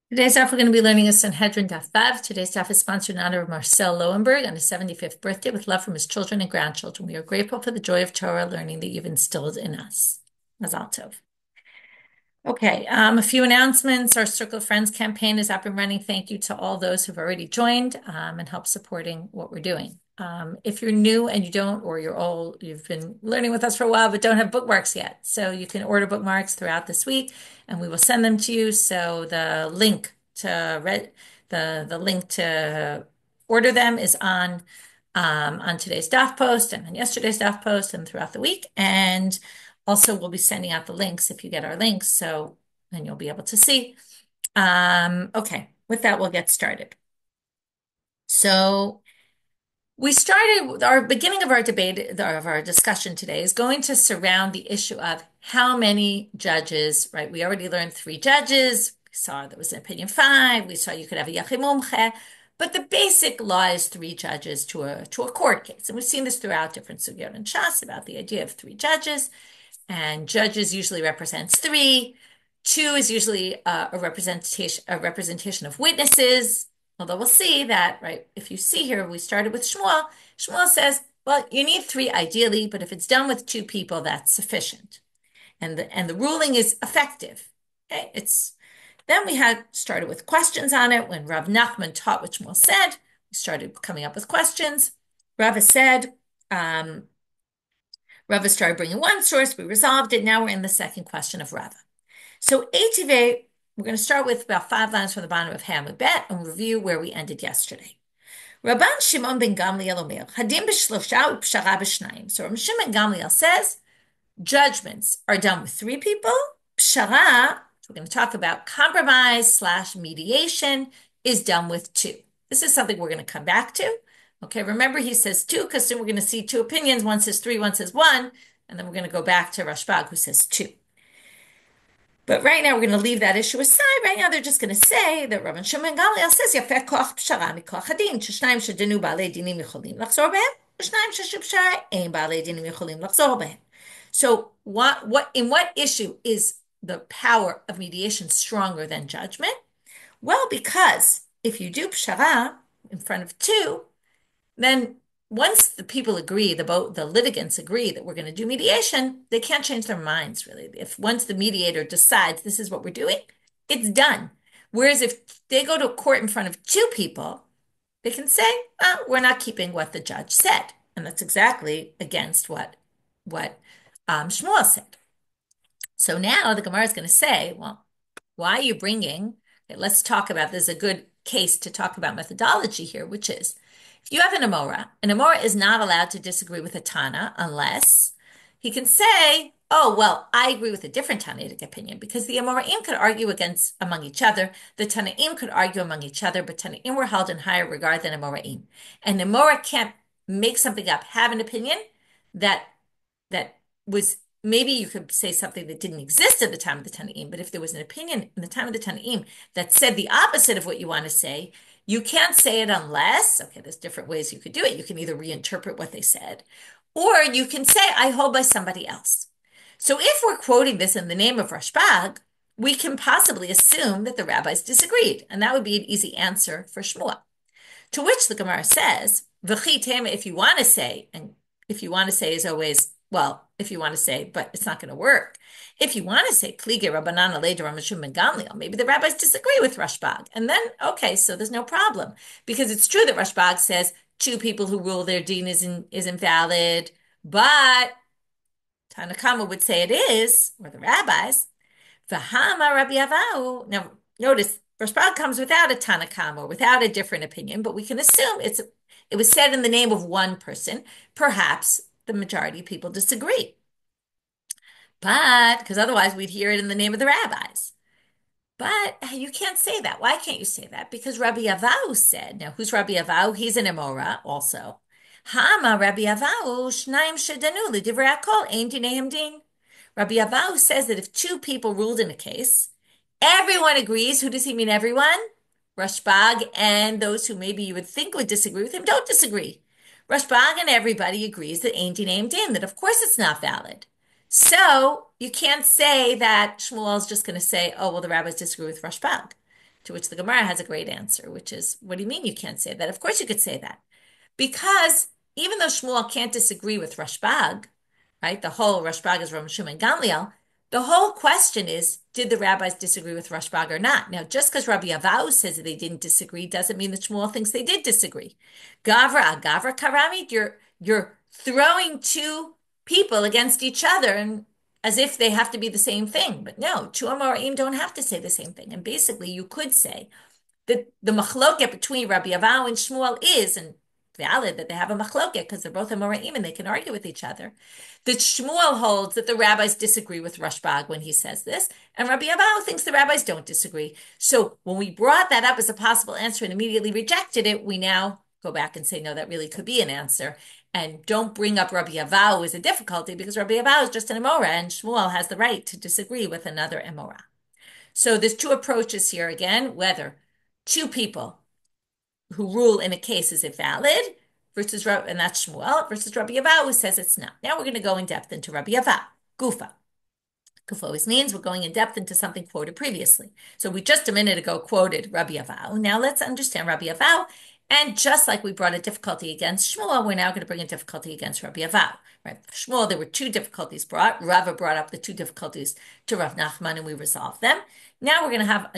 Today's daf, we're going to be learning a Sanhedrin daf Vav. Today's daf is sponsored in honor of Marcel Lowenberg on his 75th birthday with love from his children and grandchildren. We are grateful for the joy of Torah learning that you've instilled in us. Mazal tov. Okay, a few announcements. Our Circle of Friends campaign is up and running. Thank you to all those who've already joined and helped supporting what we're doing. If you're new and you don't, or you're old, you've been learning with us for a while, but don't have bookmarks yet. So you can order bookmarks throughout this week and we will send them to you. So the link to order them is on today's daf post and on yesterday's daf post and throughout the week. And also, we'll be sending out the links if you get our links, so then you'll be able to see. Okay, with that, we'll get started. So we started our beginning of our debate, of our discussion today is going to surround the issue of how many judges, right? We already learned 3 judges. We saw there was an opinion 5. We saw you could have a yachid mumche. But the basic law is 3 judges to a court case. And we've seen this throughout different sugyot and shas about the idea of 3 judges. And judges usually represents 3. 2 is usually a representation of witnesses. Although we'll see that, right? If you see here, we started with Shmuel. Shmuel says, well, you need 3 ideally, but if it's done with 2 people, that's sufficient. And the ruling is effective. Okay, then we had started with questions on it. When Rav Nachman taught what Shmuel said, we started coming up with questions. Rava said, Rava started bringing one source. We resolved it. Now we're in the second question of Rava. So Eitive, we're going to start with about 5 lines from the bottom of Hamud Bet and review where we ended yesterday. Rabban Shimon ben Gamliel Omer, Hadim b'shlosha u'pshara b'shnayim. So Rabban Shimon ben Gamliel says, judgments are done with 3 people. Pshara, we're going to talk about compromise slash mediation, is done with 2. This is something we're going to come back to. Okay, remember he says 2 because then we're going to see 2 opinions. One says 3, one says 1, and then we're going to go back to Rashbag who says 2. But right now we're going to leave that issue aside. Right now they're just going to say that Rabban Shimon Gamliel says יפה כוח פשרה מכוח הדין, ששניים שדנו בעלי דינים יכולים לחזור בהם, ושניים ששו פשרה אין בעלי דינים יכולים לחזור בהם. So in what issue is the power of mediation stronger than judgment? Well, because if you do pshara in front of 2, then once the people agree, the litigants agree that we're going to do mediation, they can't change their minds really. If once the mediator decides this is what we're doing, it's done. Whereas if they go to court in front of 2 people, they can say, well, we're not keeping what the judge said. And that's exactly against what Shmuel said. So now the Gemara is going to say, well, why are you bringing, okay, let's talk about, there's a good case to talk about methodology here, which is, if you have an Amora is not allowed to disagree with a Tana unless he can say, oh, well, I agree with a different Tanaitic opinion, because the Amoraim could argue among each other, the Tanaim could argue among each other, but Tanaim were held in higher regard than Amoraim. And Amora can't make something up, have an opinion that was, maybe you could say something that didn't exist at the time of the Tanaim, but if there was an opinion in the time of the Tanaim that said the opposite of what you want to say, you can't say it unless, okay, there's different ways you could do it. You can either reinterpret what they said, or you can say, I hold by somebody else. So if we're quoting this in the name of Rashbag, we can possibly assume that the rabbis disagreed, and that would be an easy answer for Shmuel. To which the Gemara says, V'chi tema, if you want to say, and if you want to say is always, well, if you want to say, but it's not going to work. If you want to say, Plige Rabbanan alei Rabban Shimon ben Gamliel, maybe the rabbis disagree with Rashbag. And then, okay, so there's no problem. Because it's true that Rashbag says 2 people who rule their deen is invalid, but Tanakama would say it is, or the rabbis. V'hama Rabbi Abahu. Now, notice, Rashbag comes without a Tanakama, without a different opinion, but we can assume it was said in the name of one person. Perhaps the majority of people disagree. But, because otherwise we'd hear it in the name of the rabbis. But you can't say that. Why can't you say that? Because Rabbi Abahu said, now who's Rabbi Abahu? He's an Amora also. Hama Rabbi Abahu, shnaim shedanu l'divrei hakol, ein dinehem din. Rabbi Abahu says that if 2 people ruled in a case, everyone agrees. Who does he mean everyone? Rashbag and those who maybe you would think would disagree with him don't disagree. Rashbag and everybody agrees that ein dinehem din, that of course it's not valid. So you can't say that Shmuel is just going to say, oh, well, the rabbis disagree with Rashbag. To which the Gemara has a great answer, which is, what do you mean you can't say that? Of course you could say that. Because even though Shmuel can't disagree with Rashbag, right? The whole Rashbag is Rav Shimon Gamliel. The whole question is, did the rabbis disagree with Rashbag or not? Now, just because Rabbi Abahu says that they didn't disagree doesn't mean that Shmuel thinks they did disagree. Gavra agavra karamid, you're throwing two people against each other and as if they have to be the same thing. But no, two Amoraim don't have to say the same thing. And basically, you could say that the machloket between Rabbi Abahu and Shmuel is, and valid that they have a machloket because they're both Amoraim and they can argue with each other, that Shmuel holds that the rabbis disagree with Rashbag when he says this, and Rabbi Abahu thinks the rabbis don't disagree. So when we brought that up as a possible answer and immediately rejected it, we now go back and say, no, that really could be an answer. And don't bring up Rabbi Abahu as a difficulty because Rabbi Abahu is just an Amora and Shmuel has the right to disagree with another Amora. So there's two approaches here again, whether two people who rule in a case is invalid versus, and that's Shmuel, versus Rabbi Abba who says it's not. Now we're going to go in depth into Rabbi Abba, Gufa. Gufa always means we're going in depth into something quoted previously. So we just a minute ago quoted Rabbi Abba. Now let's understand Rabbi Abba. And just like we brought a difficulty against Shmuel, we're now going to bring a difficulty against Rabbi Abba. Right? For Shmuel, there were two difficulties brought. Rava brought up the two difficulties to Rav Nachman and we resolved them. Now we're going to have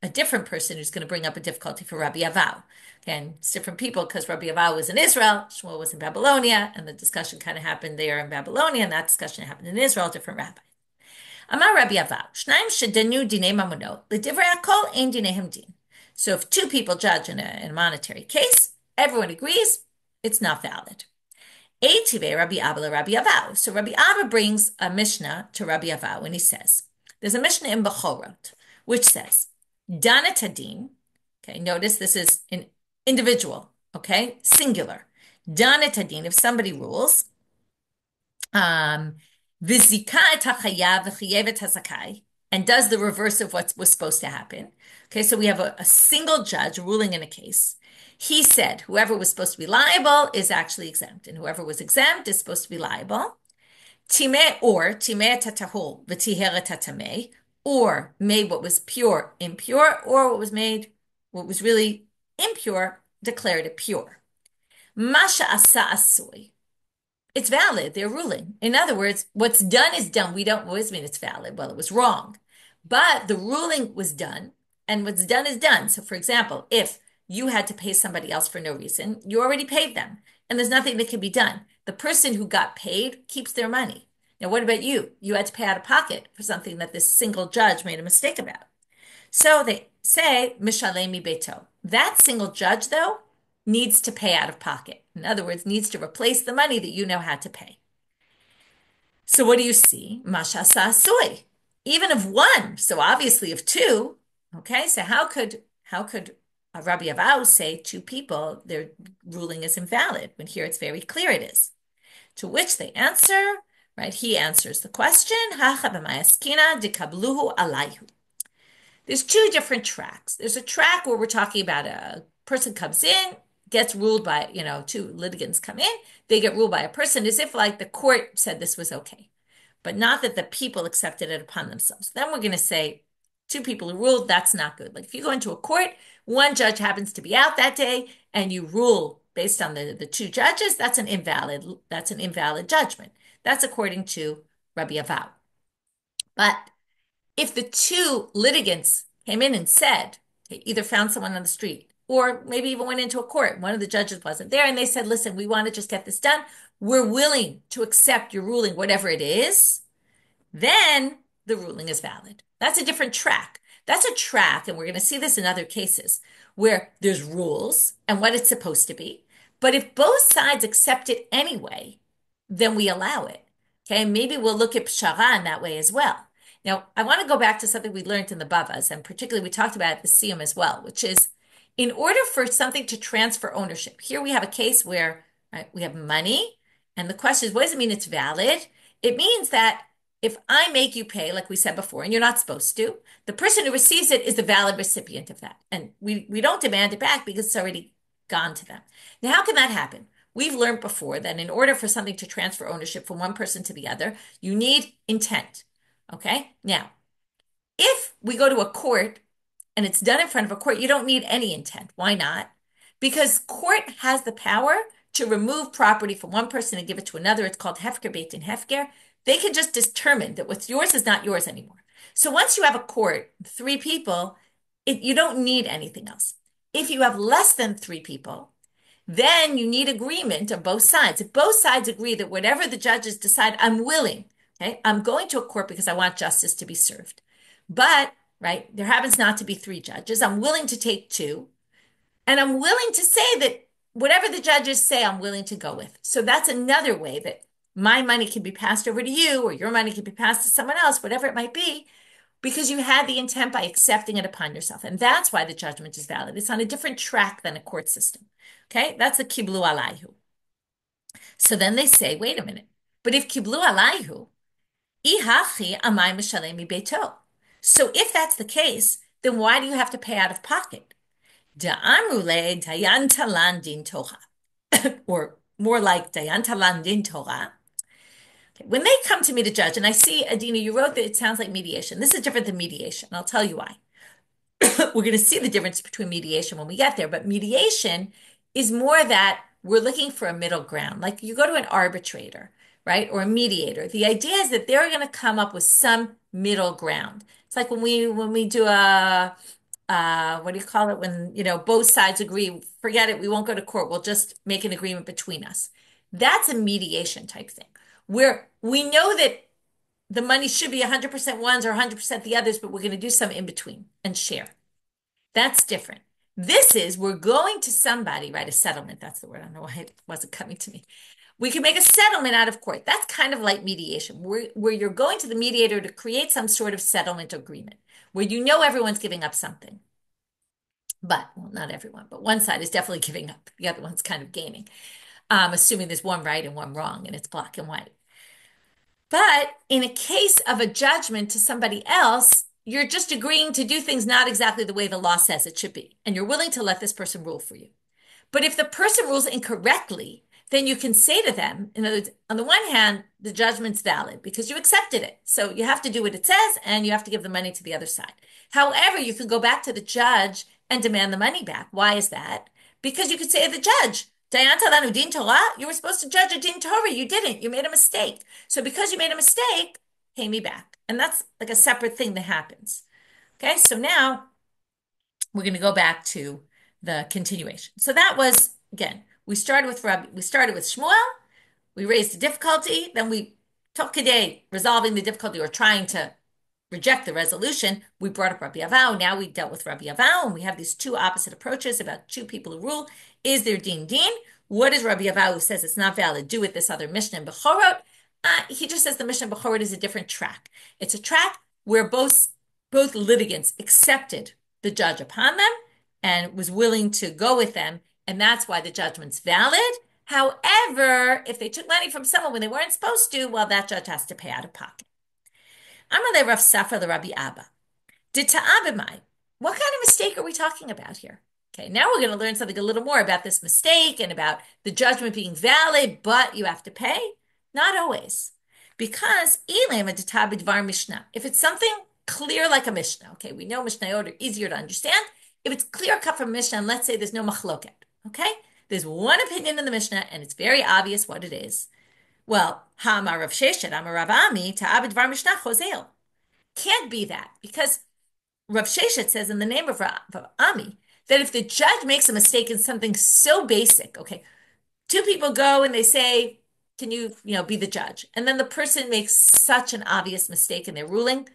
a different person who's going to bring up a difficulty for Rabbi Abahu. Again, it's different people because Rabbi Abahu was in Israel, Shmuel was in Babylonia, and the discussion kind of happened there in Babylonia, and that discussion happened in Israel, different rabbis. Amar Rabbi Abahu, Shnaim shedanu dinei mamonot, l'divrei hakol ein dineihem din. So if two people judge in a monetary case, everyone agrees it's not valid. Eitive Rabbi Abba Rabbi Abahu. So Rabbi Abba brings a Mishna to Rabbi Abahu, and he says, there's a Mishna in Bechorot, which says, Dana Tadin, okay, notice this is an individual, okay, singular. Dana Tadin, if somebody rules, Vizika et hachayav v'chayev et hazakai, and does the reverse of what was supposed to happen. Okay, so we have a single judge ruling in a case. He said whoever was supposed to be liable is actually exempt, and whoever was exempt is supposed to be liable. Timeh tatahul v'tiheret tatameh, or made what was pure impure, or what was really impure, declared it pure. Masha asa asui. It's valid. They're ruling. In other words, what's done is done. We don't always mean it's valid. Well, it was wrong. But the ruling was done, and what's done is done. So, for example, if you had to pay somebody else for no reason, you already paid them, and there's nothing that can be done. The person who got paid keeps their money. Now, what about you? You had to pay out of pocket for something that this single judge made a mistake about. So they say, Mishalemi Beto. That single judge, though, needs to pay out of pocket. In other words, needs to replace the money that you now had to pay. So what do you see? Masha Sasui. Even of one, so obviously of two. Okay, so how could Rabbi Abahu say two people, their ruling is invalid, when here it's very clear it is? To which they answer, right? He answers the question, There's two different tracks. There's a track where we're talking about a person comes in, gets ruled by, two litigants come in, they get ruled by a person as if like the court said this was okay, but not that the people accepted it upon themselves. Then we're going to say two people who ruled, that's not good. Like if you go into a court, one judge happens to be out that day and you rule based on the two judges, that's an invalid judgment. That's according to Rabbi Abahu. But if the two litigants came in and said, they either found someone on the street or maybe even went into a court, one of the judges wasn't there, and they said, listen, we want to just get this done. We're willing to accept your ruling, whatever it is, then the ruling is valid. That's a different track. That's a track, and we're going to see this in other cases, where there's rules and what it's supposed to be. But if both sides accept it anyway, then we allow it. Okay, maybe we'll look at pshara in that way as well. Now, I want to go back to something we learned in the Bavas, and particularly we talked about at the Siyum as well, which is in order for something to transfer ownership. Here we have a case where we have money, and the question is, what does it mean it's valid? It means that if I make you pay, like we said before, and you're not supposed to, the person who receives it is the valid recipient of that. And we don't demand it back because it's already gone to them. Now, how can that happen? We've learned before that in order for something to transfer ownership from one person to the other, you need intent. Okay? Now, if we go to a court and it's done in front of a court, you don't need any intent. Why not? Because court has the power to remove property from one person and give it to another. It's called hefker beit and hefker. They can just determine that what's yours is not yours anymore. So once you have a court, three people, you don't need anything else. If you have less than three people, then you need agreement of both sides. If both sides agree that whatever the judges decide, I'm willing, okay, I'm going to a court because I want justice to be served. But, right, there happens not to be three judges. I'm willing to take two, and I'm willing to say that whatever the judges say, I'm willing to go with. So that's another way that my money can be passed over to you, or your money can be passed to someone else, whatever it might be, because you had the intent by accepting it upon yourself. And that's why the judgment is valid. It's on a different track than a court system. Okay, that's a kiblu alayhu. So then they say, wait a minute, but if kiblu alayhu, ihachi amay mishalem beito. So if that's the case, then why do you have to pay out of pocket? Da'amrule dayan talan din Torah, or more like dayan talan din Torah. When they come to meet a judge, and I see, Adina, you wrote that it sounds like mediation. This is different than mediation. I'll tell you why. We're going to see the difference between mediation when we get there, but mediation is more that we're looking for a middle ground. Like you go to an arbitrator, right? Or a mediator. The idea is that they're going to come up with some middle ground. It's like when we do a what do you call it? When, both sides agree, forget it, we won't go to court. We'll just make an agreement between us. That's a mediation type thing where we know that the money should be 100% ones or 100% the others, but we're going to do some in between and share. That's different. This is, we're going to somebody, right? A settlement. That's the word. I don't know why it wasn't coming to me. We can make a settlement out of court. That's kind of like mediation, where you're going to the mediator to create some sort of settlement agreement, where everyone's giving up something. But, well, not everyone, but one side is definitely giving up. The other one's kind of gaining, assuming there's one right and one wrong, and it's black and white. But in a case of a judgment to somebody else, you're just agreeing to do things not exactly the way the law says it should be, and you're willing to let this person rule for you. But if the person rules incorrectly, then you can say to them, in other words, on the one hand, the judgment's valid because you accepted it. So you have to do what it says and you have to give the money to the other side. However, you can go back to the judge and demand the money back. Why is that? Because you could say to the judge, Dayan talanu din Torah, you were supposed to judge a din Torah. You didn't. You made a mistake. So because you made a mistake, pay me back. And that's like a separate thing that happens. Okay, so now we're going to go back to the continuation. So that was, again, we started with Shmuel, we raised the difficulty, then we took a day resolving the difficulty or trying to reject the resolution. We brought up Rabbi Abahu. Now we dealt with Rabbi Abahu, and we have these two opposite approaches about two people who rule. Is there din? What does Rabbi Abahu, who says it's not valid, do with this other Mishna and Bechorot? He just says the Mishna and Bechorot is a different track. It's a track where both litigants accepted the judge upon them and was willing to go with them, and that's why the judgment's valid. However, if they took money from someone when they weren't supposed to, well, that judge has to pay out of pocket. Amalei Rav Safra the Rabbi Abba. Did ta'abimai? What kind of mistake are we talking about here? Okay, now we're going to learn something a little more about this mistake and about the judgment being valid, but you have to pay. Not always. Because Mishnah. If it's something clear like a Mishnah, okay, we know Mishnah are easier to understand. If it's clear cut from Mishnah, and let's say there's no machloket, okay? There's one opinion in the Mishnah, and it's very obvious what it is. Well, Ha'amar Rav Sheshet, Amar Rav Ami, Ta'abed Var Mishnah Chozel. Can't be that, because Rav Sheshet says in the name of Rav Ami that if the judge makes a mistake in something so basic, okay, two people go and they say, can you be the judge? And then the person makes such an obvious mistake in their ruling,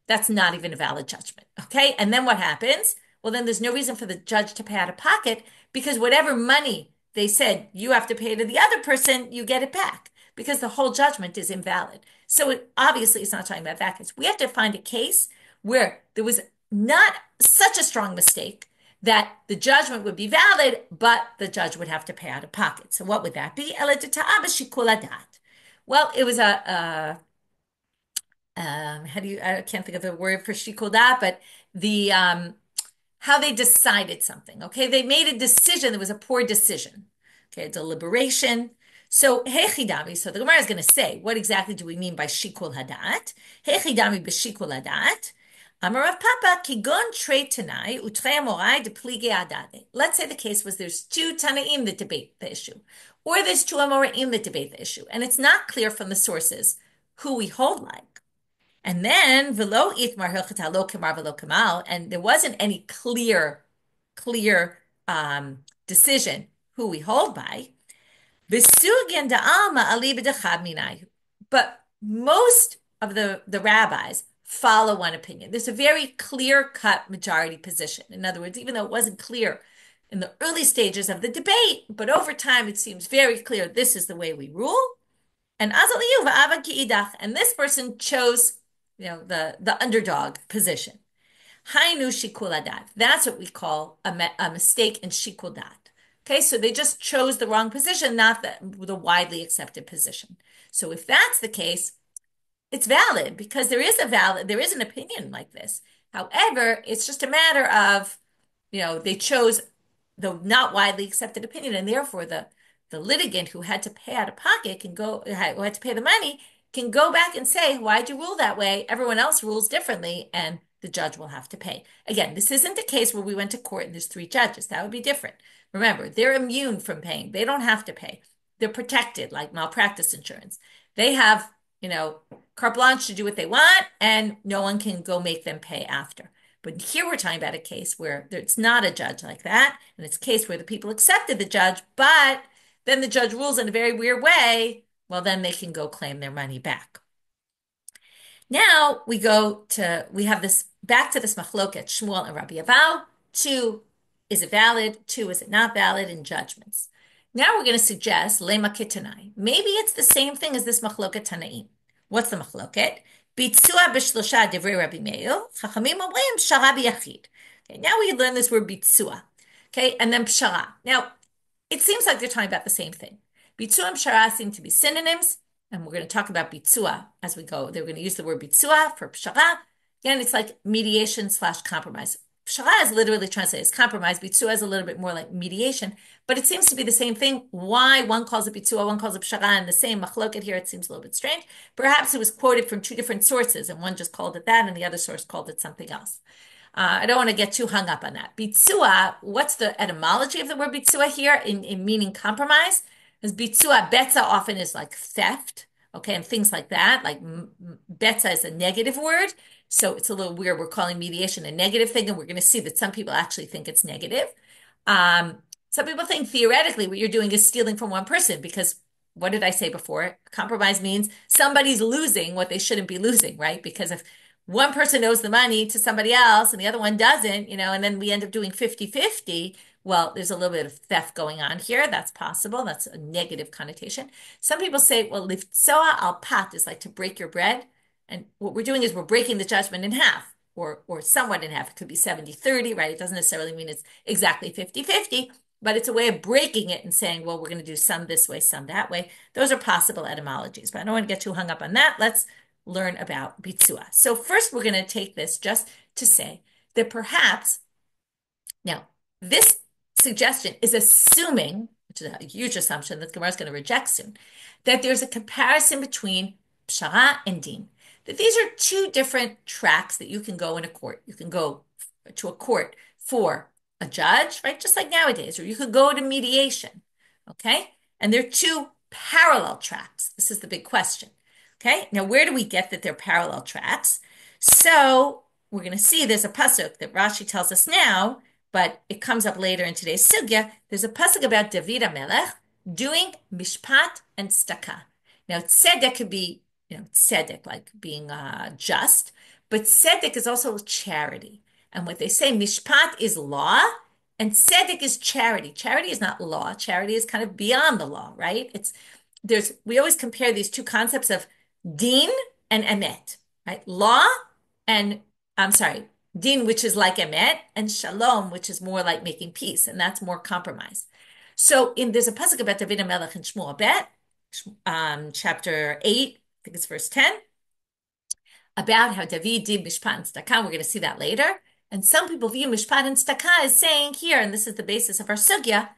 that's not even a valid judgment, okay? And then what happens? Well, then there's no reason for the judge to pay out of pocket because whatever money they said you have to pay to the other person, you get it back because the whole judgment is invalid. So obviously it's not talking about that case. We have to find a case where there was not such a strong mistake that the judgment would be valid, but the judge would have to pay out of pocket. So what would that be? Well, it was I can't think of the word for shikul dat, but the how they decided something. Okay, they made a decision. There was a poor decision. Okay, a deliberation. So hechidami. So the Gemara is going to say, what exactly do we mean by shikul hadat? Hechidami b'shikul hadat. Amar Rav Papa, kigon trei tanai, utrei amorai de pligi adade. Let's say the case was there's two Tanaim that debate the issue, or there's two Amoraim that debate the issue, and it's not clear from the sources who we hold like. And then velo itmar hilchot halo kemar velo kemal, and there wasn't any clear decision who we hold by. V'sugyan da'alma ali b'dechad minai. But most of the rabbis follow one opinion. There's a very clear-cut majority position. In other words, even though it wasn't clear in the early stages of the debate, but over time it seems very clear this is the way we rule. And azaliyu va'ava ki'idach. And this person chose, the underdog position. Hainu shikul adat. That's what we call a mistake in shikul dat. Okay, so they just chose the wrong position, not the widely accepted position. So if that's the case, it's valid because there is an opinion like this. However, it's just a matter of, they chose the not widely accepted opinion, and therefore the litigant who had to pay out of pocket who had to pay the money can go back and say, why'd you rule that way? Everyone else rules differently, and the judge will have to pay. Again, this isn't the case where we went to court and there's three judges. That would be different. Remember, they're immune from paying. They don't have to pay. They're protected, like malpractice insurance. They have, carte blanche to do what they want, and no one can go make them pay after. But here we're talking about a case where it's not a judge like that, and it's a case where the people accepted the judge, but then the judge rules in a very weird way. Well, then they can go claim their money back. Now we have this back to this machloket, Shmuel and Rabbi Abahu. Two, is it valid? Two, is it not valid in judgments? Now we're going to suggest lema kitanai. Maybe it's the same thing as this machloket tanaim. What's the machloket? Bitzua b'shlosha divrei Rabbi Meir, chachamim omrim pshara b'yachid. Okay, now we learn this word bitzua. Okay, and then pshara. Now, it seems like they're talking about the same thing. Bitzua and pshara seem to be synonyms, and we're going to talk about bitzua as we go. They're going to use the word bitzua for pshara. Again, it's like mediation/compromise. Pshara is literally translated as compromise. Bitzua is a little bit more like mediation, but it seems to be the same thing. Why one calls it bitzua, one calls it pshara, and the same machloket here, it seems a little bit strange. Perhaps it was quoted from two different sources, and one just called it that, and the other source called it something else. I don't want to get too hung up on that. Bitzua, what's the etymology of the word bitzua here in meaning compromise? Because bitzua, betza often is like theft, okay, and things like that. Like betza is a negative word, so it's a little weird. We're calling mediation a negative thing, and we're going to see that some people actually think it's negative. Some people think theoretically what you're doing is stealing from one person because what did I say before? Compromise means somebody's losing what they shouldn't be losing, right? Because if one person owes the money to somebody else and the other one doesn't, and then we end up doing 50-50, well, there's a little bit of theft going on here. That's possible. That's a negative connotation. Some people say, well, lifsoa al pat is like to break your bread. And what we're doing is we're breaking the judgment in half or somewhat in half. It could be 70-30, right? It doesn't necessarily mean it's exactly 50-50, but it's a way of breaking it and saying, well, we're going to do some this way, some that way. Those are possible etymologies, but I don't want to get too hung up on that. Let's learn about bitzua. So first we're going to take this just to say that perhaps, now this suggestion is assuming, which is a huge assumption that Gemara is going to reject soon, that there's a comparison between pshara and din. That these are two different tracks that you can go in a court. You can go to a court for a judge, right? Just like nowadays, or you could go to mediation, okay? And they're two parallel tracks. This is the big question. Okay, now where do we get that they're parallel tracks? So we're going to see there's a pasuk that Rashi tells us now, but it comes up later in today's sugya. There's a pasuk about David HaMelech doing mishpat and staka. Now tzedek could be, tzedek, like being just, but tzedek is also charity. And what they say, mishpat is law, and tzedek is charity. Charity is not law. Charity is kind of beyond the law, right? We always compare these two concepts of din and emet, right? Law and, din, which is like emet, and shalom, which is more like making peace, and that's more compromise. So there's a pasuk about David HaMelech in Shmuel Bet, chapter 8, I think it's verse 10, about how David did mishpat and staka. We're going to see that later. And some people view mishpat and staka as saying here, and this is the basis of our sugya,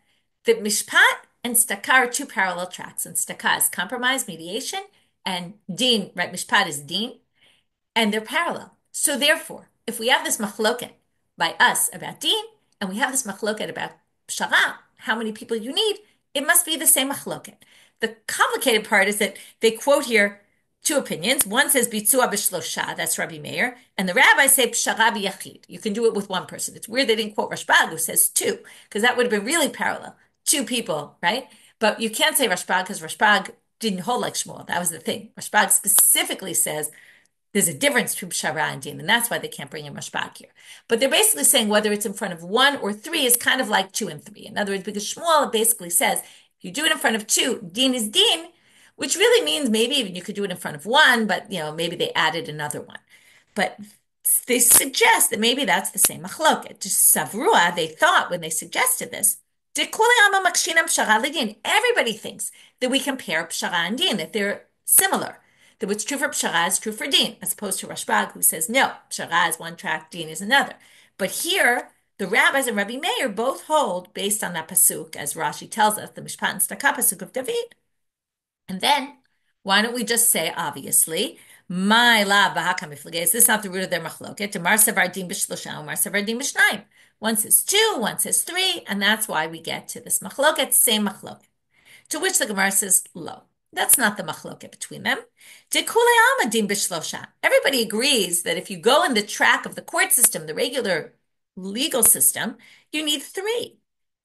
that mishpat and staka are two parallel tracks, and staka is compromise, mediation, and din, right? Mishpat is din, and they're parallel. So therefore, if we have this machloket by us about din, and we have this machloket about pshara, how many people you need, it must be the same machloket. The complicated part is that they quote here two opinions. One says bitzua b'shlosha, that's Rabbi Meir, and the rabbis say pshara b'yachid. You can do it with one person. It's weird they didn't quote Rashbag, who says two, because that would have been really parallel. Two people, right? But you can't say Rashbag because Rashbag didn't hold like Shmuel. That was the thing. Rashbag specifically says there's a difference between pshara and din, and that's why they can't bring in Rashbag here. But they're basically saying whether it's in front of one or three is kind of like two and three. In other words, because Shmuel basically says if you do it in front of two, din is din, which really means maybe even you could do it in front of one, but maybe they added another one. But they suggest that maybe that's the same machloket. Just savrua, they thought when they suggested this, everybody thinks that we compare pshara and din, that they're similar. That what's true for pshara is true for din, as opposed to Rashbag, who says, no, pshara is one track, din is another. But here, the rabbis and Rabbi Meir both hold, based on that pasuk, as Rashi tells us, the Mishpat and Staka pasuk of David. And then, why don't we just say, obviously, my la b'hakam iflagei, is this not the root of their machloket? Mar savar din b'shlosha, mar savar din b'shnayim. One says two, one says three, and that's why we get to this machloket, same machloket. To which the Gemara says, lo. That's not the machloket between them. Everybody agrees that if you go in the track of the court system, the regular legal system, you need three,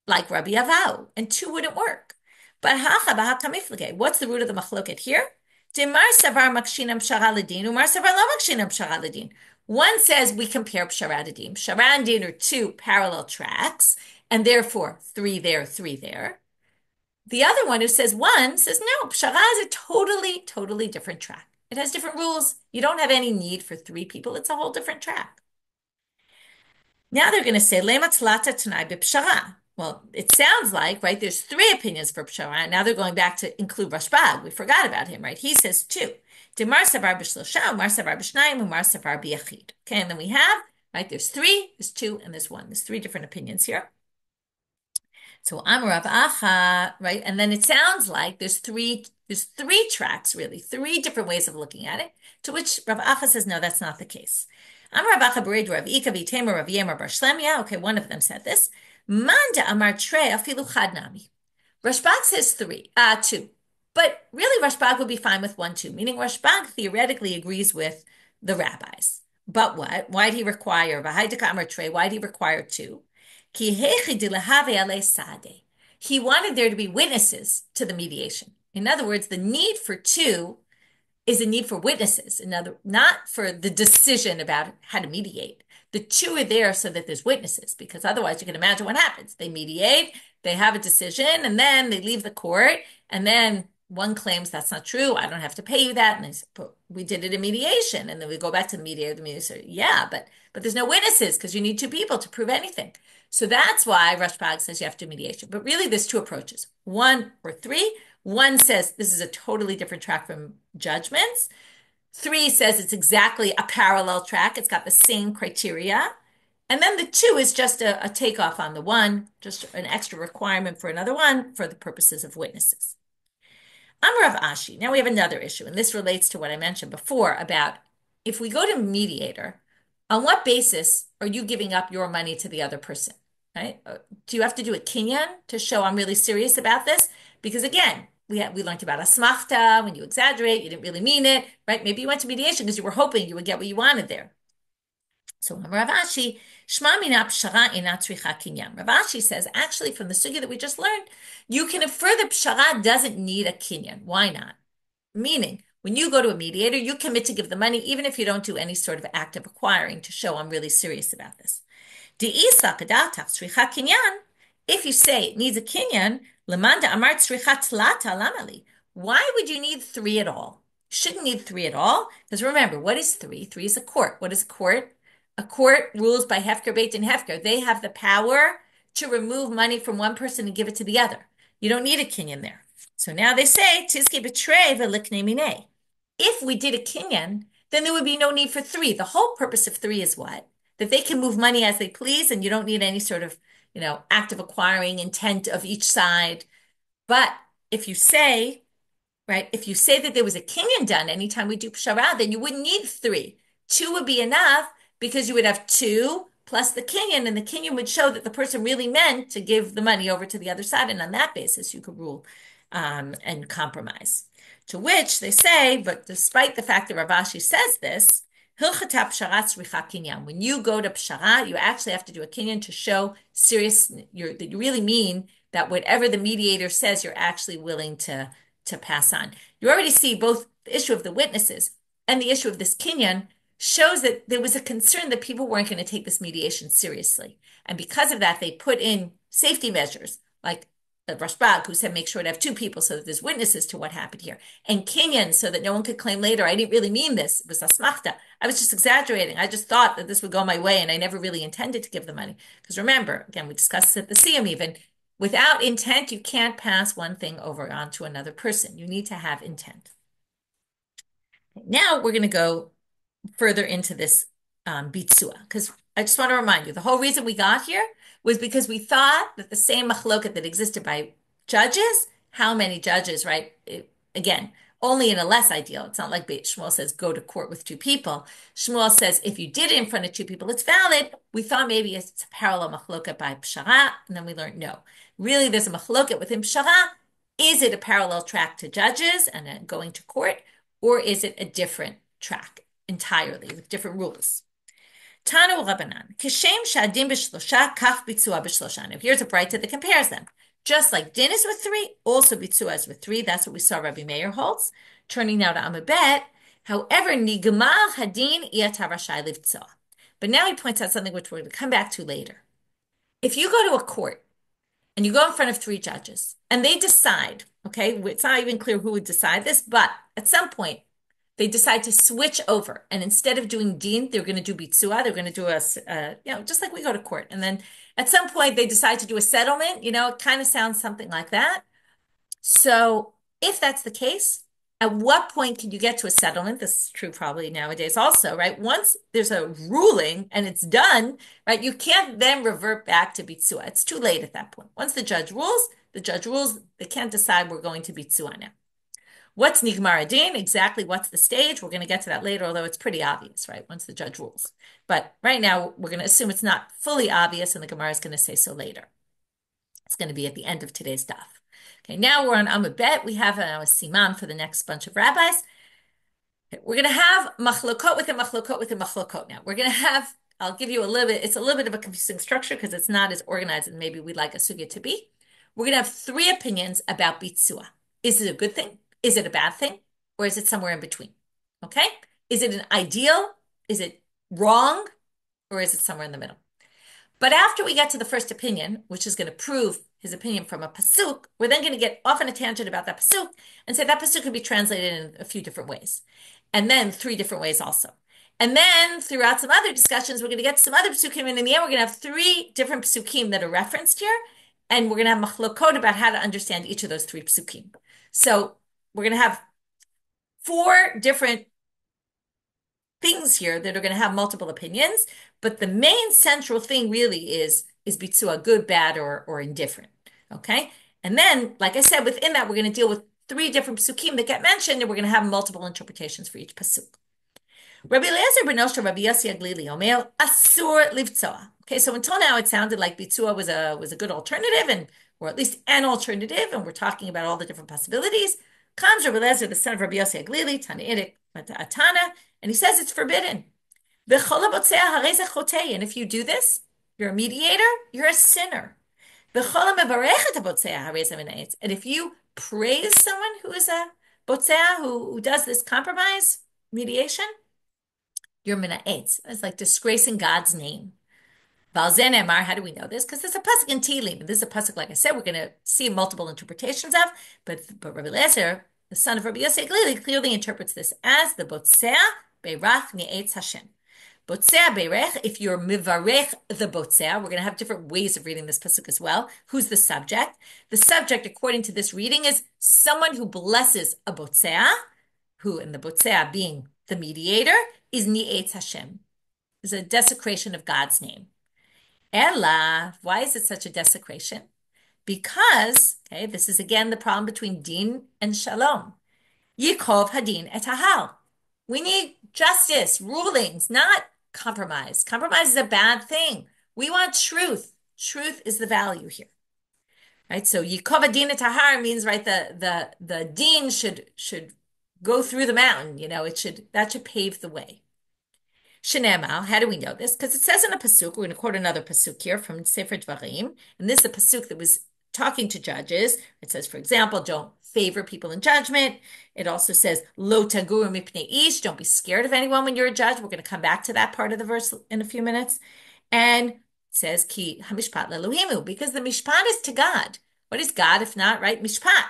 like Rabbi Abahu, and two wouldn't work. But what's the root of the machloket here? One says we compare pshara to din. Pshara and din are two parallel tracks, and therefore three there, three there. The other one who says one says, no, pshara is a totally different track. It has different rules. You don't have any need for three people. It's a whole different track. Now they're going to say, lema tzlata tanai b'pshara. Well, it sounds like, right, there's three opinions for pshara, and now they're going back to include Rashbag. We forgot about him, right? He says two. Demar savar b'shlosha, umar savar b'shnayim, umar savar b'yachid. Okay, and then we have, right, there's three, there's two, and there's one. There's three different opinions here. So I'm Rabbi Abahu, right? And then it sounds like there's three tracks, really, three different ways of looking at it, to which Rabbi Abahu says, no, that's not the case. I'm Rabbi Abahu bereid Rav Ika v'Tamer Rav Yemer bar Shlemia. Okay, one of them said this. Manda amar trei afilu chad nami. Rashbag says two. But really Rashbag would be fine with 1, 2, meaning Rashbag theoretically agrees with the rabbis. But what? Why'd he require, v'haidika amar trei, why'd he require two? He wanted there to be witnesses to the mediation. In other words, the need for two is a need for witnesses, not for the decision about how to mediate. The two are there so that there's witnesses, because otherwise you can imagine what happens. They mediate, they have a decision, and then they leave the court, and then one claims that's not true. I don't have to pay you that. And they say, but we did it in mediation. And then we go back to the mediator. The mediator says, yeah, but there's no witnesses because you need two people to prove anything. So that's why Rashbag says you have to do mediation. But really, there's two approaches, 1 or 3. 1 says this is a totally different track from judgments. 3 says it's exactly a parallel track. It's got the same criteria. And then the 2 is just a takeoff on the 1, just an extra requirement for another one for the purposes of witnesses. I'm Rav Ashi. Now we have another issue, and this relates to what I mentioned before about if we go to mediator, on what basis are you giving up your money to the other person, right? Do you have to do a kinyan to show I'm really serious about this? Because again, we learned about asmachta, when you exaggerate, you didn't really mean it, right? Maybe you went to mediation because you were hoping you would get what you wanted there. So Rav Ashi, Shma mina pshara ina tzricha kinyan. Rav Ashi says, actually, from the sugya that we just learned, you can infer that pshara doesn't need a kinyan. Why not? Meaning, when you go to a mediator, you commit to give the money, even if you don't do any sort of act of acquiring to show I'm really serious about this. If you say it needs a kinyan, lemanda amar tzricha tlata lamali. Why would you need 3 at all? You shouldn't need 3 at all. Because remember, what is 3? 3 is a court. What is a court? A court rules by hefker, beit, and hefker. They have the power to remove money from one person and give it to the other. You don't need a kinyan there. So now they say, tizke betray v'likne minei. If we did a kinyan, then there would be no need for 3. The whole purpose of 3 is what? That they can move money as they please, and you don't need any sort of, act of acquiring intent of each side. But if you say, right, if you say that there was a kinyan done anytime we do pshara, then you wouldn't need 3. 2 would be enough because you would have two plus the kinyan, and the kinyan would show that the person really meant to give the money over to the other side, and on that basis, you could rule and compromise. To which they say, but despite the fact that Rav Ashi says this, Hilchata pshara tzricha kinyan. When you go to pshara, you actually have to do a kinyan to show that you really mean that whatever the mediator says, you're actually willing to pass on. You already see both the issue of the witnesses and the issue of this kinyan shows that there was a concern that people weren't going to take this mediation seriously. And because of that, they put in safety measures like the Rashbag, who said make sure to have two people so that there's witnesses to what happened here. And kinyan, so that no one could claim later, I didn't really mean this. It was asmachta. I was just exaggerating. I just thought that this would go my way, and I never really intended to give the money. Because remember, again, we discussed it at the Siyum even, without intent, you can't pass one thing over onto another person. You need to have intent. Now we're going to go further into this bitsua, because I just want to remind you, the whole reason we got here was because we thought that the same machloket that existed by judges, how many judges, right? Again, only in a less ideal. It's not like Shmuel says go to court with two people. Shmuel says if you did it in front of two people, it's valid. We thought maybe it's a parallel machloket by pshara, and then we learned no. Really, there's a machloket within pshara. Is it a parallel track to judges and going to court, or is it a different track entirely with different rules? Tanu Rabbanan, Kishem Shadim B'Shlosha, Kach Bitzua B'Shlosha. Now here's a brighter that compares them. Just like din is with three, also Bitzua is with three. That's what we saw Rabbi Meir holds. Turning now to Amabet. However, Nigmal Hadin Iyat Harashai Livtzoa. But now he points out something which we're going to come back to later. If you go to a court and you go in front of three judges and they decide, okay, it's not even clear who would decide this, but at some point they decide to switch over, and instead of doing din, they're going to do bitsua. They're going to do just like we go to court. And then at some point they decide to do a settlement. It kind of sounds something like that. So if that's the case, at what point can you get to a settlement? This is true probably nowadays also, right? Once there's a ruling and it's done, right? You can't then revert back to bitsua. It's too late at that point. Once the judge rules. They can't decide we're going to bitsua now. What's nigmar adin? Exactly what's the stage? We're going to get to that later, although it's pretty obvious, right? Once the judge rules. But right now, we're going to assume it's not fully obvious, and the Gemara is going to say so later. It's going to be at the end of today's daf. Okay, now we're on Amud Bet. We have a siman for the next bunch of rabbis. Okay, we're going to have machlokot within machlokot within machlokot now. We're going to have, I'll give you a little bit, it's a little bit of a confusing structure because it's not as organized as maybe we'd like a sugya to be. We're going to have three opinions about bitsua. Is it a good thing? Is it a bad thing? Or is it somewhere in between? Okay? Is it an ideal? Is it wrong? Or is it somewhere in the middle? But after we get to the first opinion, which is going to prove his opinion from a pasuk, we're then going to get off on a tangent about that pasuk and say that pasuk could be translated in a few different ways. And then three different ways also. And then throughout some other discussions, we're going to get some other pasukim, and in the end, we're going to have three different pasukim that are referenced here. And we're going to have machlokot about how to understand each of those three pasukim. So we're going to have four different things here that are going to have multiple opinions, but the main central thing really is bitsua good, bad, or indifferent. Okay? And then, like I said, within that, we're going to deal with three different pasukim that get mentioned, and we're going to have multiple interpretations for each pasuk. Rabbi Eliezer ben Osher, Rabbi Yossi Aglili, Omer, Asur Livtzoa. Okay, so until now it sounded like bitsua was a good alternative, or at least an alternative, and we're talking about all the different possibilities. Comes Rabbi Eliezer, the son of Rabbi Yossi Aglili, Tanaitic, Atana, and he says it's forbidden. And if you do this, you're a mediator, you're a sinner. And if you praise someone who is a botzea, who does this compromise, mediation, you're mina'etz. It's like disgracing God's name. Valzen Emar, how do we know this? Because there's a pasuk in Tehillim. This is a pasuk, like I said, we're going to see multiple interpretations of, but Rabbi Eliezer, the son of Rabbi Yossi Aglili, clearly interprets this as the botzea beirach ni'etz Hashem. Botzea beirach, if you're mivarech the botzea, we're going to have different ways of reading this pasuk as well. Who's the subject? The subject, according to this reading, is someone who blesses a botzea, who, in the botzea being the mediator, is ni'etz Hashem. Is a desecration of God's name. Ella, why is it such a desecration? Because, okay, this is again the problem between din and shalom. Yikov hadin et hahal. We need justice, rulings, not compromise. Compromise is a bad thing. We want truth. Truth is the value here, right? So Yikov Adina Tahar means, right, the dean should go through the mountain, that should pave the way. Shenemar, how do we know this? Because it says in a pasuk, we're going to quote another pasuk here from Sefer Dvarim, and this is a pasuk that was talking to judges. It says, for example, don't favor people in judgment. It also says, Lo taguru mipnei ish, don't be scared of anyone when you're a judge. We're going to come back to that part of the verse in a few minutes. And it says, Ki hamishpat leLohimu, because the mishpat is to God. What is God if not, right? Mishpat,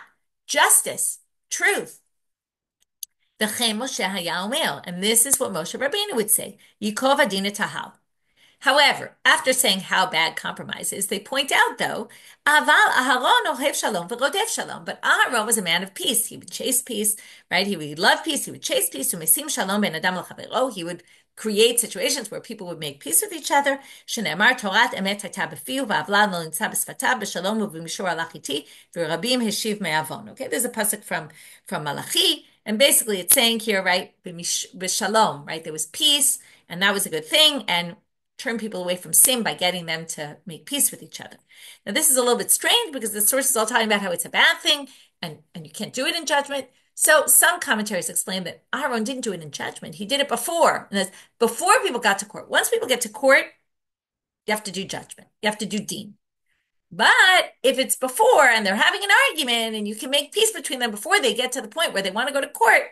justice, truth. The Moshe haya omer, and this is what Moshe Rabbeinu would say, Yikov adina tahal. However, after saying how bad compromise is, they point out, though, Aval Aharon ohev shalom v'rodev shalom. But Aharon was a man of peace. He would chase peace, right? He would love peace. He would chase peace. Umesim shalom ben adam l'chavero. He would create situations where people would make peace with each other. Shenemar Torat emet hayta b'fiu v'avlan lo nimtza b'sfatav b'shalom u'b'mishur alach iti v'rabim heshiv me'avon. Okay, there's a pasuk from Malachi, and basically it's saying here, right, b'shalom, right? There was peace, and that was a good thing, and turn people away from sin by getting them to make peace with each other. Now, this is a little bit strange because the source is all talking about how it's a bad thing and you can't do it in judgment. So some commentaries explain that Aharon didn't do it in judgment. He did it before. And that's before people got to court. Once people get to court, you have to do judgment. You have to do deen. But if it's before and they're having an argument and you can make peace between them before they get to the point where they want to go to court,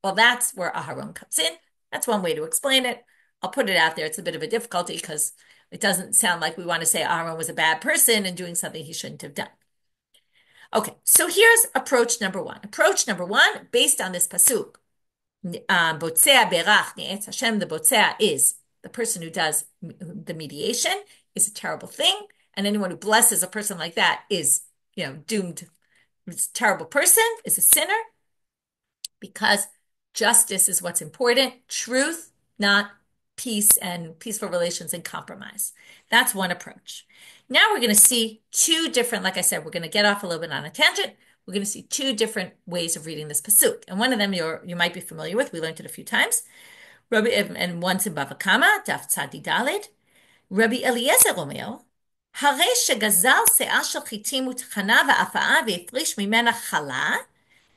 well, that's where Aharon comes in. That's one way to explain it. I'll put it out there. It's a bit of a difficulty because it doesn't sound like we want to say Aaron was a bad person and doing something he shouldn't have done. Okay, so here's approach number one. Approach number one, based on this pasuk, Botzea berach ni'etz Hashem, the Botzea is the person who does the mediation, is a terrible thing. And anyone who blesses a person like that is, doomed. It's a terrible person, is a sinner, because justice is what's important, truth, not peace and peaceful relations and compromise. That's one approach. Now we're going to see two different, like I said, we're going to get off a little bit on a tangent. We're going to see two different ways of reading this pasuk. And one of them you might be familiar with. We learned it a few times. And once in Bava Kama, Daf Tzadi Daled. Rabbi Eliezer Omer, הרי שגזל שיער של חיטים וטחנה ואפאה והפריש ממנה חלה.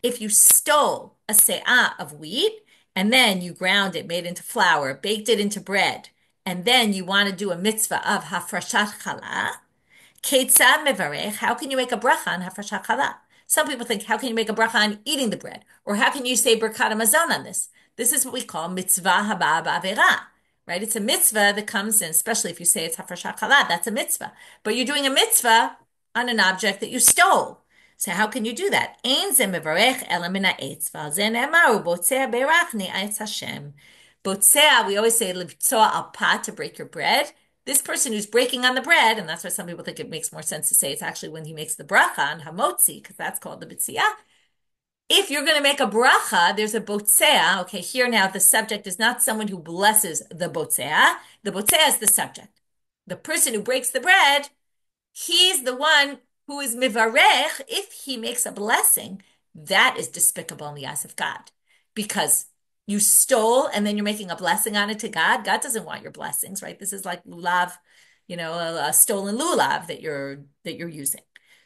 If you stole a se'ah of wheat, and then you ground it, made it into flour, baked it into bread, and then you want to do a mitzvah of hafrashat chala, ketzad mevarech, how can you make a bracha on hafrashat chala? Some people think, how can you make a bracha on eating the bread? Or how can you say birkat hamazon on this? This is what we call mitzvah haba ba'avera, right? It's a mitzvah that comes in, especially if you say it's hafrashat chala, that's a mitzvah. But you're doing a mitzvah on an object that you stole. So how can you do that? Ein ze mevarech ela min ha'etz, v'al ze ne'emar u'botzea berach ni'etz Hashem. Botzea, we always say livtzoa al pat, to break your bread. This person who's breaking on the bread, and that's why some people think it makes more sense to say it's actually when he makes the bracha on hamotzi, because that's called the bitziyah. If you're going to make a bracha, there's a botzea. Okay, here now the subject is not someone who blesses the botzea. The botzea is the subject. The person who breaks the bread, he's the one who is mivarech. If he makes a blessing, that is despicable in the eyes of God, because you stole and then you're making a blessing on it to God. God doesn't want your blessings, right? This is like lulav, a stolen lulav that you're using,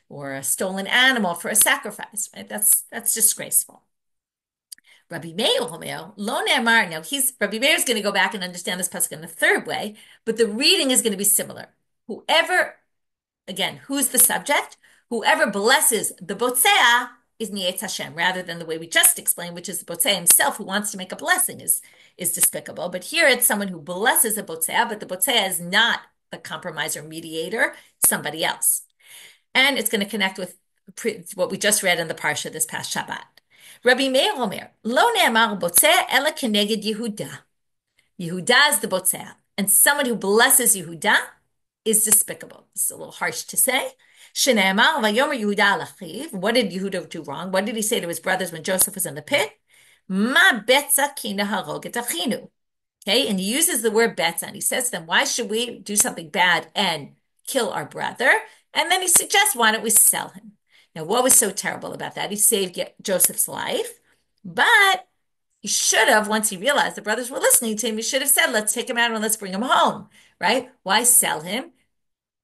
or a stolen animal for a sacrifice, right? That's disgraceful. Rabbi Meir Omer, lo ne'amar. Now Rabbi Meir is going to go back and understand this pasuk in the third way, but the reading is going to be similar. Again, who's the subject? Whoever blesses the botzea is ni'etz Hashem, rather than the way we just explained, which is the botzea himself who wants to make a blessing is despicable. But here it's someone who blesses the botzea, but the botzea is not the compromiser mediator, somebody else. And it's going to connect with what we just read in the parsha this past Shabbat. Rabbi Meir Omer, lo ne'amar botzea ela keneged Yehuda. Yehuda is the botzea, and someone who blesses Yehuda is despicable. It's a little harsh to say. Shenemar vayomer Yehuda al achiv. What did Yehuda do wrong? What did he say to his brothers when Joseph was in the pit? Ma betza ki naharog et achinu. Okay, and he uses the word betza, and he says to them, why should we do something bad and kill our brother? And then he suggests, why don't we sell him? Now, what was so terrible about that? He saved Joseph's life, but He should have, once he realized the brothers were listening to him, he should have said, let's take him out and let's bring him home, right? Why sell him?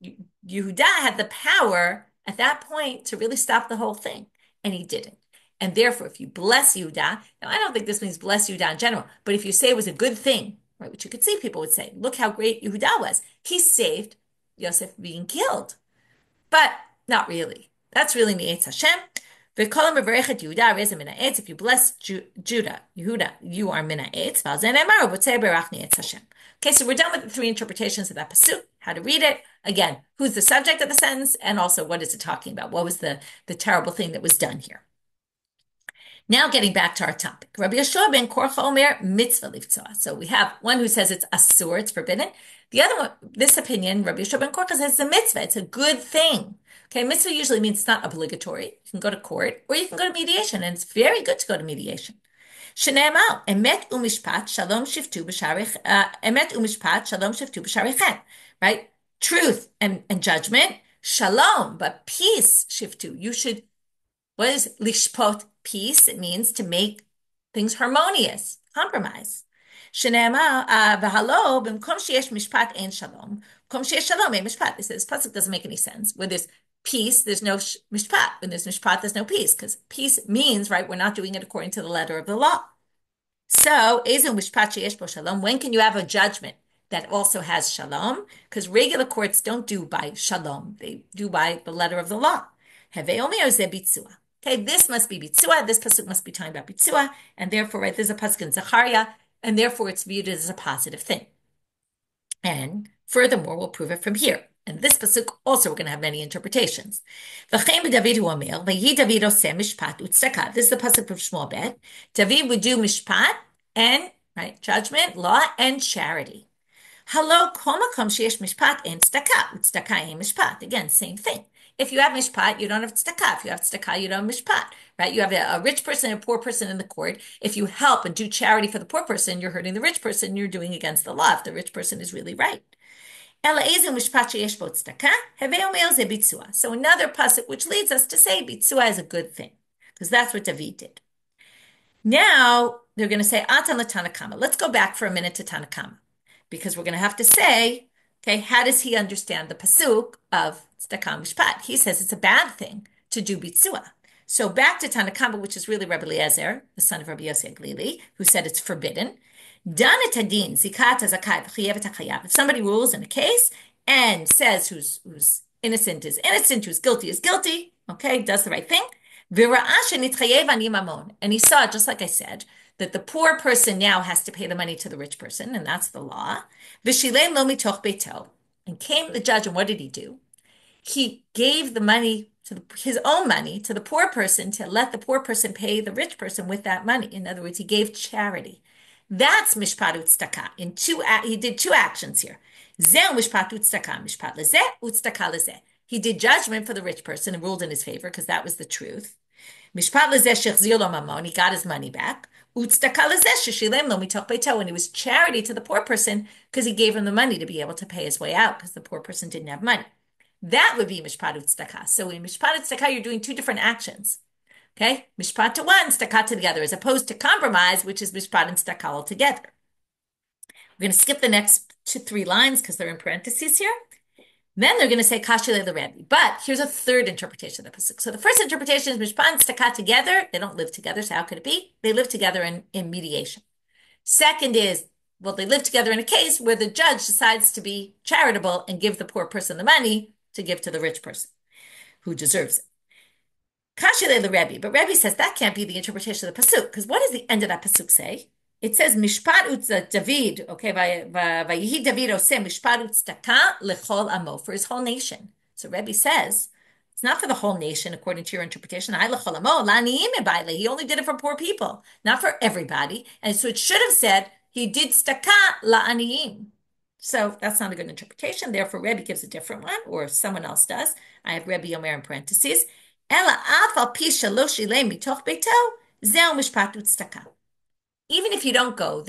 Yehuda had the power at that point to really stop the whole thing, and he didn't. And therefore, if you bless Yehuda, now I don't think this means bless Yehuda in general, but if you say it was a good thing, right, which you could see people would say, look how great Yehuda was. He saved Yosef being killed. But not really. That's really Me'etz Hashem. V'kolam mevarechet Yehuda reza min ha'etz. If you bless Judah, Yehuda, you are min ha'etz. V'alzen emar u'botzei berach Me'etz Hashem. Okay, so we're done with the three interpretations of that pasuk, how to read it. Again, who's the subject of the sentence, and also what is it talking about? What was the terrible thing that was done here? Now getting back to our topic. Rabbi Yeshua ben Korcha Omer mitzvah livtzoah. So we have one who says it's asur, it's forbidden. The other one, this opinion, Rabbi Yeshua ben Korcha says it's a mitzvah, it's a good thing. Okay, mitzvah usually means it's not obligatory. You can go to court or you can go to mediation, and it's very good to go to mediation. Shene'emar, emet u'mishpat shalom shiftu b'sharichem. Right? Truth and judgment, shalom, but peace, shiftu. You should, what is lishpot? Peace, it means to make things harmonious, compromise. Shene'emar v'halo b'mkom sheyesh mishpat ein shalom. B'mkom sheyesh shalom ein mishpat. They say this pasuk doesn't make any sense. Where there's peace, there's no mishpat. When there's mishpat, there's no peace, because peace means, right, we're not doing it according to the letter of the law. So, ezu mishpat sheyesh bo shalom. When can you have a judgment that also has shalom? Because regular courts don't do by shalom; they do by the letter of the law. Hevei omer zeh bitzua. Okay, this must be bitzua. This pasuk must be talking about bitzua, and therefore, right, there's a pasuk in Zechariah, and therefore it's viewed as a positive thing. And furthermore, we'll prove it from here. And this pasuk also we're going to have many interpretations. This is the pasuk from Shmuel bet. David would do mishpat and, right, judgment, law, and charity. Hello, komakom sheyesh mishpat and tzedakah. Tzedakah and mishpat. Again, same thing. If you have mishpat, you don't have tzedakah. If you have tzedakah, you don't have mishpat, right? You have a rich person and a poor person in the court. If you help and do charity for the poor person, you're hurting the rich person. You're doing against the law if the rich person is really right. So another pasuk which leads us to say bitzua is a good thing, because that's what David did. Now they're going to say atan l'tanakama. Let's go back for a minute to Tanakama, because we're going to have to say, okay, how does he understand the pasuk of tzedakah mishpat? He says it's a bad thing to do bitzua. So back to Tanakama, which is really Rabbi Eliezer, the son of Rabbi Yossi Glili, who said it's forbidden. If somebody rules in a case and says who's innocent is innocent, who's guilty is guilty, okay, does the right thing. And he saw, just like I said, that the poor person now has to pay the money to the rich person, and that's the law. And came the judge, and what did he do? He gave the money his own money to the poor person to let the poor person pay the rich person with that money. In other words, he gave charity. That's mishpat u'tzedakah. He did two actions here. Zeh mishpat u'tzedakah, mishpat lezeh u'tzedakah lezeh. He did judgment for the rich person and ruled in his favor because that was the truth. Mishpat lezeh shechzir lo mamon. He got his money back. U'tzedakah lezeh sheshilem lo mitoch beito. And it was charity to the poor person because he gave him the money to be able to pay his way out because the poor person didn't have money. That would be mishpat u'tzedakah. So in mishpat u'tzedakah, you're doing two different actions. Okay, mishpat to one, tzedakah to the other, as opposed to compromise, which is mishpat and tzedakah all together. We're going to skip the next 3 lines because they're in parentheses here. Then they're going to say kashi le Rabbi. But here's a third interpretation of the pasuk. So the first interpretation is mishpat and tzedakah together. They don't live together, so how could it be? They live together in mediation. Second is, well, they live together in a case where the judge decides to be charitable and give the poor person the money to give to the rich person who deserves it. Kashile the Rebbe, but Rebbe says that can't be the interpretation of the pasuk, because what does the end of that pasuk say? It says mishpat utz David, okay, vayihi David oseh mishpat utzedakah lechol amo, for his whole nation. So Rebbe says it's not for the whole nation according to your interpretation. He only did it for poor people, not for everybody, and so it should have said he did tzedakah la'aniyim. So that's not a good interpretation. Therefore, Rebbe gives a different one, or someone else does. I have Rebbe Omer in parentheses. Even if you don't go,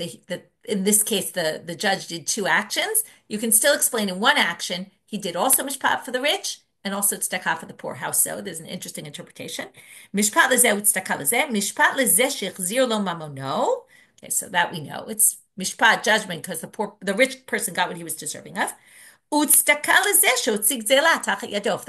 in this case, the judge did 2 actions, you can still explain in one action, he did also mishpat for the rich, and also tzedakah for the poor. How so? There's an interesting interpretation. Mishpat lezeh u'tzedakah lezeh. Mishpat lezeh shechzir lo mamono. Okay, so that we know. It's mishpat, judgment, because the rich person got what he was deserving of. If the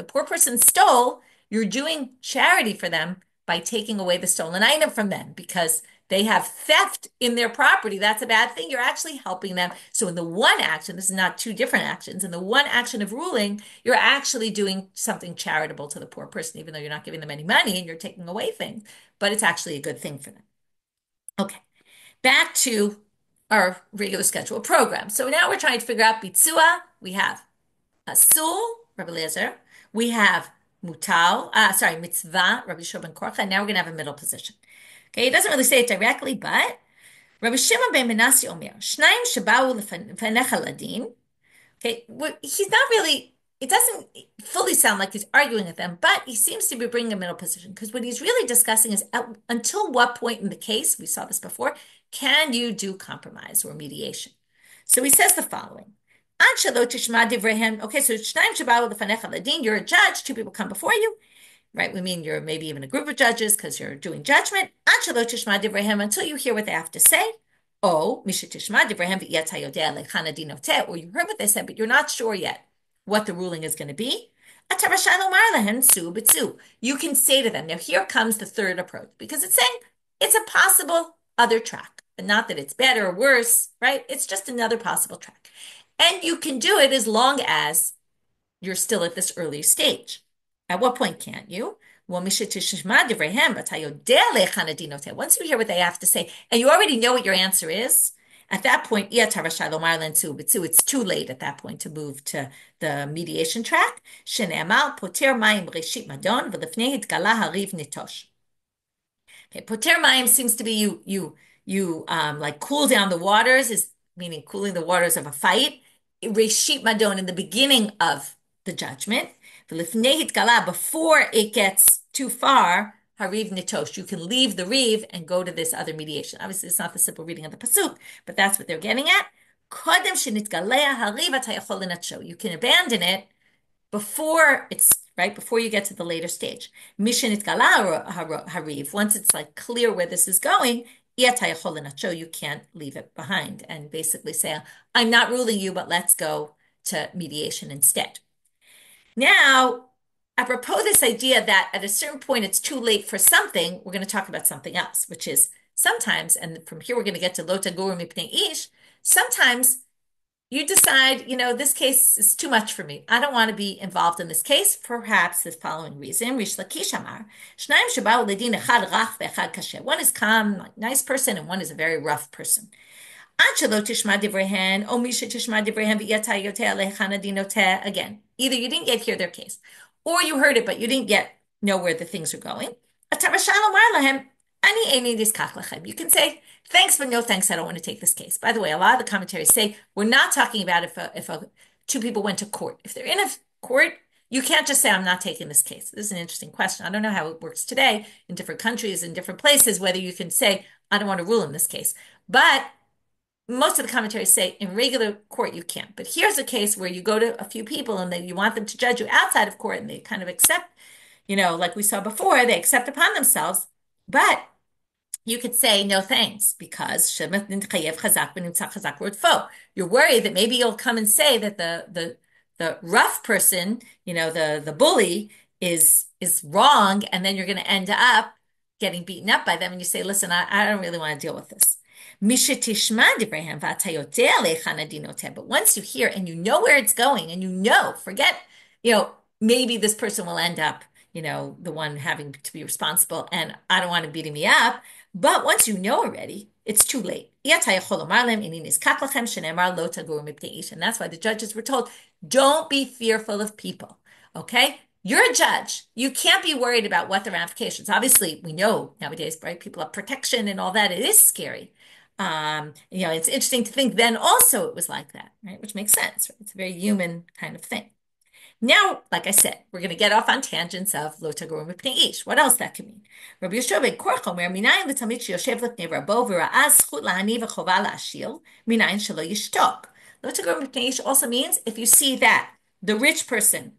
poor person stole, you're doing charity for them by taking away the stolen item from them because they have theft in their property. That's a bad thing. You're actually helping them. So in the one action, this is not two different actions. In the one action of ruling, you're actually doing something charitable to the poor person, even though you're not giving them any money and you're taking away things, but it's actually a good thing for them. Okay, back to our regular schedule program. So now we're trying to figure out Bitsua. We have Asul, Rabbi Eliezer. We have Mitzvah, Rabbi Shimon ben Korcha. And now we're going to have a middle position. Okay, it doesn't really say it directly, but Rabbi Shimon ben Menashe Omer, Shnayim Shabau Lefanecha Ladin. Okay, he's not really, it doesn't fully sound like he's arguing with them, but he seems to be bringing a middle position because what he's really discussing is until what point in the case, we saw this before, can you do compromise or mediation? So he says the following. Okay, so Shnayim Shabau Lefanecha Ladin, you're a judge, two people come before you, right? We mean you're maybe even a group of judges because you're doing judgment. Until you hear what they have to say. Or you heard what they said, but you're not sure yet what the ruling is going to be. You can say to them, now here comes the third approach, because it's saying it's a possible other track, but not that it's better or worse, right? It's just another possible track. And you can do it as long as you're still at this early stage. At what point can't you? Once you hear what they have to say, and you already know what your answer is, at that point, it's too late at that point to move to the mediation track. Okay, poter mayim seems to be you like cool down the waters, is meaning cooling the waters of a fight. Reshit madon in the beginning of the judgment. Before it gets too far, hariv nitosh, you can leave the riv and go to this other mediation. Obviously, it's not the simple reading of the pasuk, but that's what they're getting at. You can abandon it before it's right before you get to the later stage. Hariv. Once it's like clear where this is going, you can't leave it behind and basically say, I'm not ruling you, but let's go to mediation instead. Now, apropos this idea that at a certain point it's too late for something, we're going to talk about something else, which is sometimes, and from here we're going to get to lo tagur mipnei ish, sometimes you decide, this case is too much for me. I don't want to be involved in this case. Perhaps the following reason. Rish Lakish Amar, Shnayim Shabau Ledin Echad Rach Ve'echad Kasher. One is calm, nice person, and one is a very rough person. Again, either you didn't yet hear their case, or you heard it, but you didn't yet know where the things are going. You can say, thanks, but no thanks, I don't want to take this case. By the way, a lot of the commentaries say we're not talking about if two people went to court. If they're in a court, you can't just say, I'm not taking this case. This is an interesting question. I don't know how it works today in different countries, in different places, whether you can say, I don't want to rule in this case. But most of the commentaries say in regular court you can't. But here's a case where you go to a few people and then you want them to judge you outside of court and they kind of accept, like we saw before, they accept upon themselves. But you could say no thanks because you're worried that maybe you'll come and say that the rough person, the bully is wrong, and then you're going to end up getting beaten up by them, and you say, listen, I don't really want to deal with this. But once you hear and you know where it's going and forget, maybe this person will end up, the one having to be responsible, and I don't want to beat me up. But once you know already, it's too late. And that's why the judges were told, don't be fearful of people, okay? You're a judge. You can't be worried about what the ramifications. Obviously, we know nowadays, right? People have protection and all that. It is scary. It's interesting to think then also it was like that, right? Which makes sense, right? It's a very human kind of thing. Now, like I said, we're going to get off on tangents of lo tagur mipnei ish. What else that could mean? Rabbi Yeshua ben Korcha omer, minayin l'tamid sheyoshev l'pnei rabo v'ra'az zchut la'ani v'chova la'ashir, minayin shelo yishtok. Lo tagur mipnei ish also means if you see that the rich person,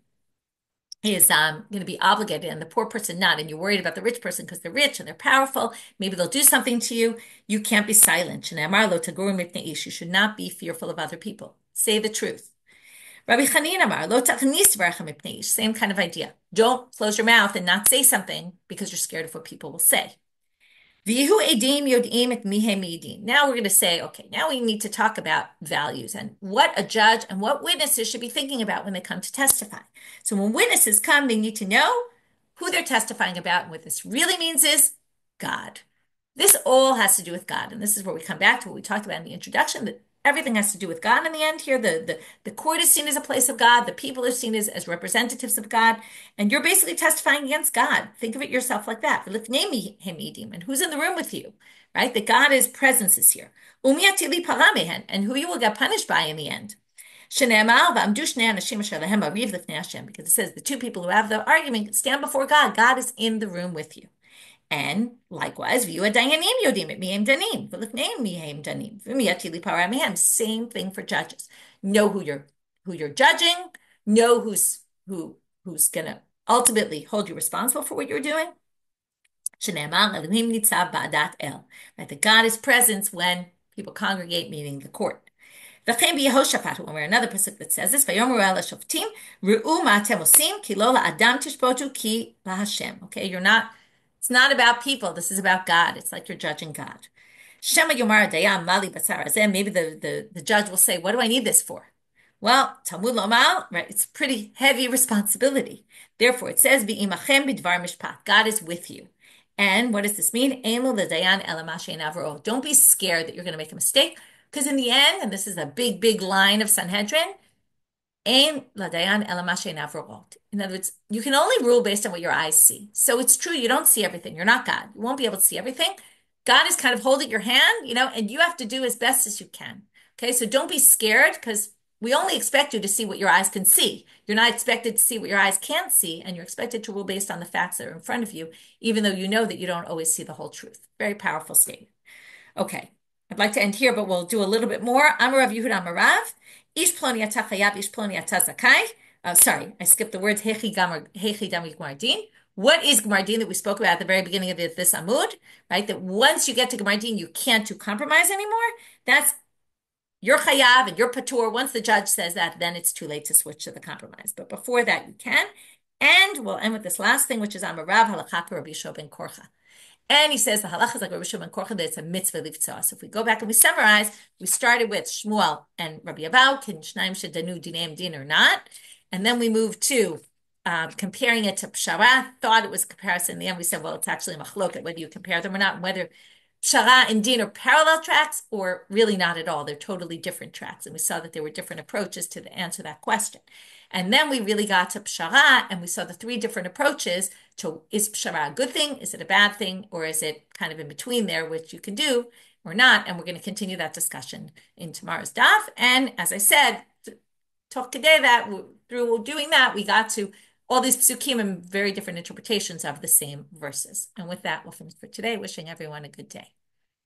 is going to be obligated and the poor person not, and you're worried about the rich person because they're rich and they're powerful, maybe they'll do something to you, you can't be silent. You should not be fearful of other people. Say the truth. Rabbi Chanina Amar, lo tachnis v'recha mipnei ish. Same kind of idea. Don't close your mouth and not say something because you're scared of what people will say. V'yihu edim yod'im et mihem edim. Now we're going to say, okay, now we need to talk about values and what a judge and what witnesses should be thinking about when they come to testify. So when witnesses come, they need to know who they're testifying about. And what this really means is God. This all has to do with God. And this is where we come back to what we talked about in the introduction, that everything has to do with God in the end here. The court is seen as a place of God. The people are seen as representatives of God. And you're basically testifying against God. Think of it yourself like that. And who's in the room with you, right? That God's presence is here. And who you will get punished by in the end. Because it says the two people who have the argument stand before God. God is in the room with you. And likewise, same thing for judges. Know who you're judging, know who's gonna ultimately hold you responsible for what you're doing. Right, that God is present when people congregate, meaning the court. When we're another pasuk that says this, okay, it's not about people. This is about God. It's like you're judging God. Maybe the judge will say, what do I need this for? Well, Talmud Lomal, right? It's a pretty heavy responsibility. Therefore, it says, God is with you. And what does this mean? Don't be scared that you're going to make a mistake. Because in the end, and this is a big, big line of Sanhedrin, in other words, you can only rule based on what your eyes see. So it's true, you don't see everything. You're not God. You won't be able to see everything. God is kind of holding your hand, and you have to do as best as you can. Okay, so don't be scared because we only expect you to see what your eyes can see. You're not expected to see what your eyes can't see, and you're expected to rule based on the facts that are in front of you, even though you know that you don't always see the whole truth. Very powerful statement. Okay, I'd like to end here, but we'll do a little bit more. Amarav Yehuda Amarav. Ish ploni ata chayav, ish ploni ata zakai. Sorry, I skipped the words. Hechi dami Gemar Din. What is Gemar Din that we spoke about at the very beginning of this Amud? Right, that once you get to Gemar Din, you can't do compromise anymore. That's your chayav and your patur. Once the judge says that, then it's too late to switch to the compromise. But before that, you can. And we'll end with this last thing, which is Amarav halakha Rabbi Yishua ben Korcha. And he says the halacha is like Rabbi Shimon ben Korcha, that it's a mitzvah livtzoah. So if we go back and we summarize, we started with Shmuel and Rabbi Abahu, can shnaim shedanu dinem din or not, and then we moved to comparing it to pshara. Thought it was a comparison. In the end, we said, well, it's actually a machloket whether you compare them or not, and whether pshara and din are parallel tracks or really not at all. They're totally different tracks, and we saw that there were different approaches to answer that question. And then we really got to pshara, and we saw the three different approaches to, is pshara a good thing? Is it a bad thing? Or is it kind of in between there, which you can do or not? And we're going to continue that discussion in tomorrow's daf. And as I said, talk today that through doing that, we got to all these psukim and very different interpretations of the same verses. And with that, we'll finish for today. Wishing everyone a good day.